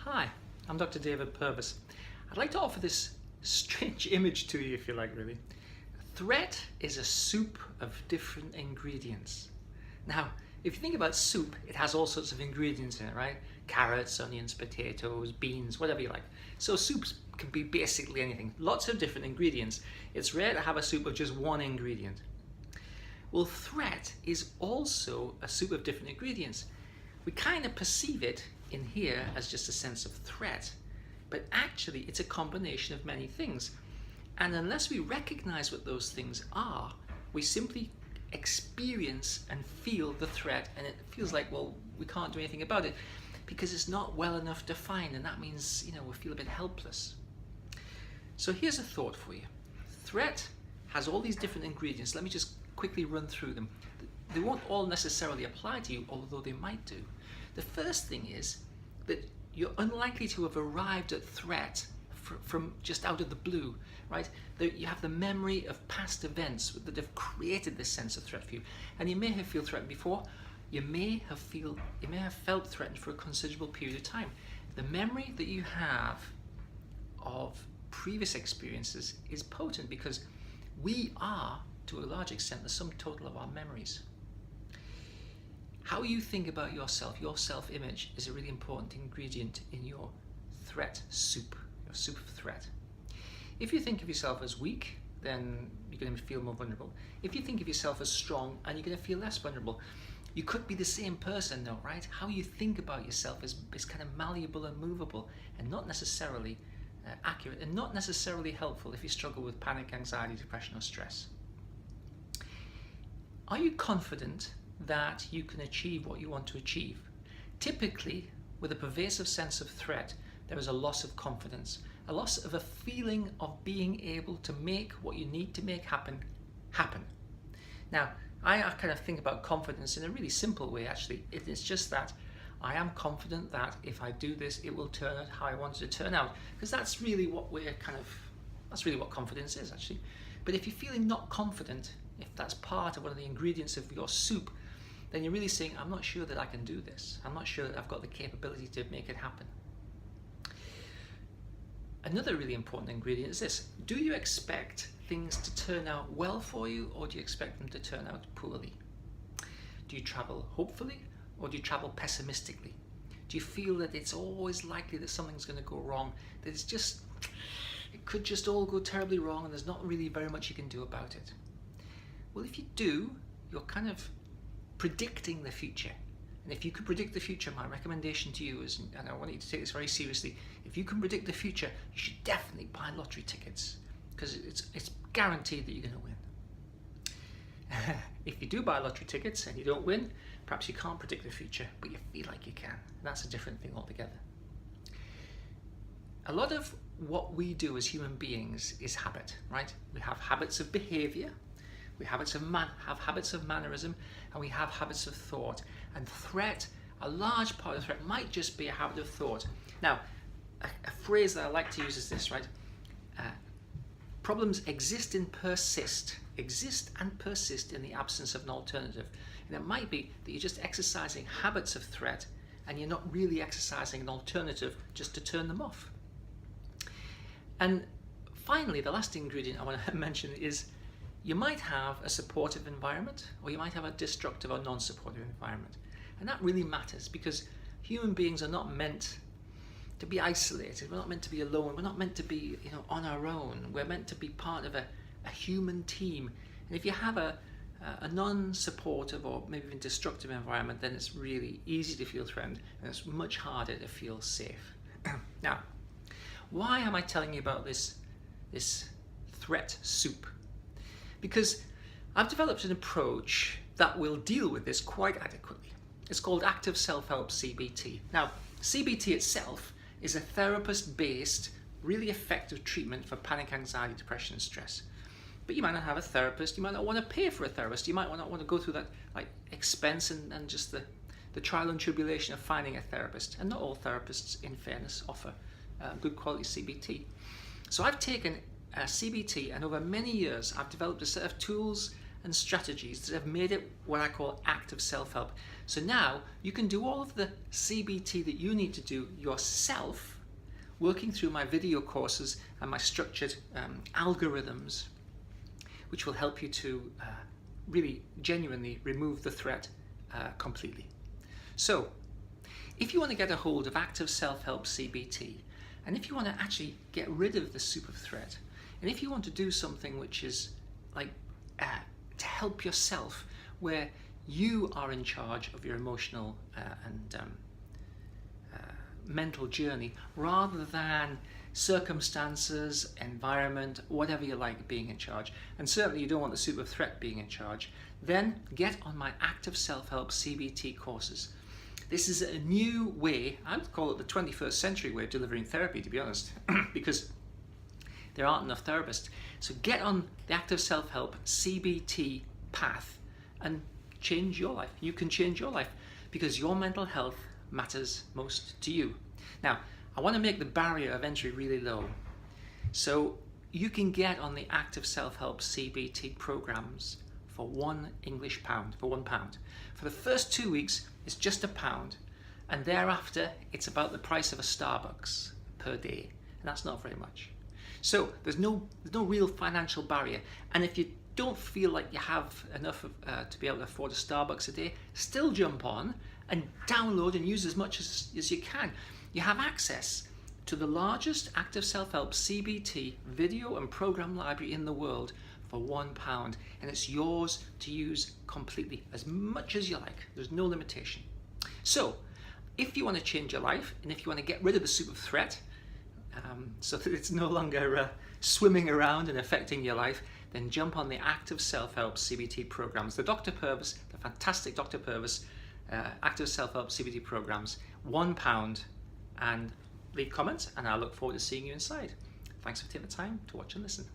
Hi, I'm Dr. David Purvis. I'd like to offer this strange image to you, if you like, really. Threat is a soup of different ingredients. Now, if you think about soup, it has all sorts of ingredients in it, right? Carrots, onions, potatoes, beans, whatever you like. So soups can be basically anything. Lots of different ingredients. It's rare to have a soup of just one ingredient. Well, threat is also a soup of different ingredients. We kind of perceive it in here as just a sense of threat, but actually it's a combination of many things. And unless we recognize what those things are, we simply experience and feel the threat, and it feels like, well, we can't do anything about it because it's not well enough defined, and that means, we feel a bit helpless. So here's a thought for you. Threat has all these different ingredients. Let me just quickly run through them. They won't all necessarily apply to you, although they might do. The first thing is that you're unlikely to have arrived at threat from just out of the blue, right? You have the memory of past events that have created this sense of threat for you, and you may have felt threatened before. You may have felt threatened for a considerable period of time. The memory that you have of previous experiences is potent because we are, to a large extent, the sum total of our memories. How you think about yourself, your self-image, is a really important ingredient in your threat soup, your soup of threat. If you think of yourself as weak, then you're going to feel more vulnerable. If you think of yourself as strong, and you're going to feel less vulnerable. You could be the same person though, right? How you think about yourself is kind of malleable and movable, and not necessarily accurate, and not necessarily helpful if you struggle with panic, anxiety, depression, or stress. Are you confident that you can achieve what you want to achieve? Typically, with a pervasive sense of threat, there is a loss of confidence, a loss of a feeling of being able to make what you need to make happen. Now, I kind of think about confidence in a really simple way, actually. It is just that I am confident that if I do this, it will turn out how I want it to turn out, because that's really what that's really what confidence is, actually. But if you're feeling not confident, if that's part of one of the ingredients of your soup, then you're really saying, I'm not sure that I can do this. I'm not sure that I've got the capability to make it happen. Another really important ingredient is this. Do you expect things to turn out well for you, or do you expect them to turn out poorly? Do you travel hopefully, or do you travel pessimistically? Do you feel that it's always likely that something's going to go wrong, that it could just all go terribly wrong and there's not really very much you can do about it? Well, if you do, you're kind of predicting the future. And if you can predict the future, my recommendation to you is, and I want you to take this very seriously, if you can predict the future, you should definitely buy lottery tickets, because it's guaranteed that you're going to win. If you do buy lottery tickets and you don't win, perhaps you can't predict the future, but you feel like you can. That's a different thing altogether. A lot of what we do as human beings is habit, right? We have habits of behavior, we have habits of mannerism, and we have habits of thought. And threat, a large part of threat might just be a habit of thought. Now, a phrase that I like to use is this, right? Problems exist and persist in the absence of an alternative. And it might be that you're just exercising habits of threat, and you're not really exercising an alternative just to turn them off. And finally, the last ingredient I want to mention is you might have a supportive environment, or you might have a destructive or non-supportive environment. And that really matters, because human beings are not meant to be isolated. We're not meant to be alone. We're not meant to be, on our own. We're meant to be part of a human team. And if you have a non-supportive or maybe even destructive environment, then it's really easy to feel threatened, and it's much harder to feel safe. Now, why am I telling you about this threat soup? Because I've developed an approach that will deal with this quite adequately. It's called Active Self-Help CBT. Now, CBT itself is a therapist-based, really effective treatment for panic, anxiety, depression, and stress. But you might not have a therapist. You might not want to pay for a therapist. You might not want to go through that expense and just the trial and tribulation of finding a therapist. And not all therapists, in fairness, offer good quality CBT. So I've taken CBT, and over many years I've developed a set of tools and strategies that have made it what I call active self-help. So now you can do all of the CBT that you need to do yourself, working through my video courses and my structured algorithms, which will help you to really genuinely remove the threat completely. So if you want to get a hold of active self-help CBT, and if you want to actually get rid of the super threat, and if you want to do something which is like to help yourself, where you are in charge of your emotional and mental journey, rather than circumstances, environment, whatever you like being in charge, and certainly you don't want the super threat being in charge, then get on my active self-help CBT courses. This is a new way, I'd call it the 21st century way of delivering therapy, to be honest, because there aren't enough therapists. So get on the active self-help CBT path and change your life. You can change your life because your mental health matters most to you. Now, I want to make the barrier of entry really low. So you can get on the active self-help CBT programs for £1 English pound, for £1. For the first 2 weeks, it's just £1, and thereafter it's about the price of a Starbucks per day, and that's not very much. So there's no real financial barrier, and if you don't feel like you have enough to be able to afford a Starbucks a day, still jump on and download and use as much as you can. You have access to the largest active self-help CBT video and program library in the world for £1, and it's yours to use completely, as much as you like. There's no limitation. So if you want to change your life, and if you want to get rid of the super threat, so that it's no longer swimming around and affecting your life, then jump on the active self-help CBT programs. The Dr. Purvis, the fantastic Dr. Purvis active self-help CBT programs, £1, and leave comments, and I look forward to seeing you inside. Thanks for taking the time to watch and listen.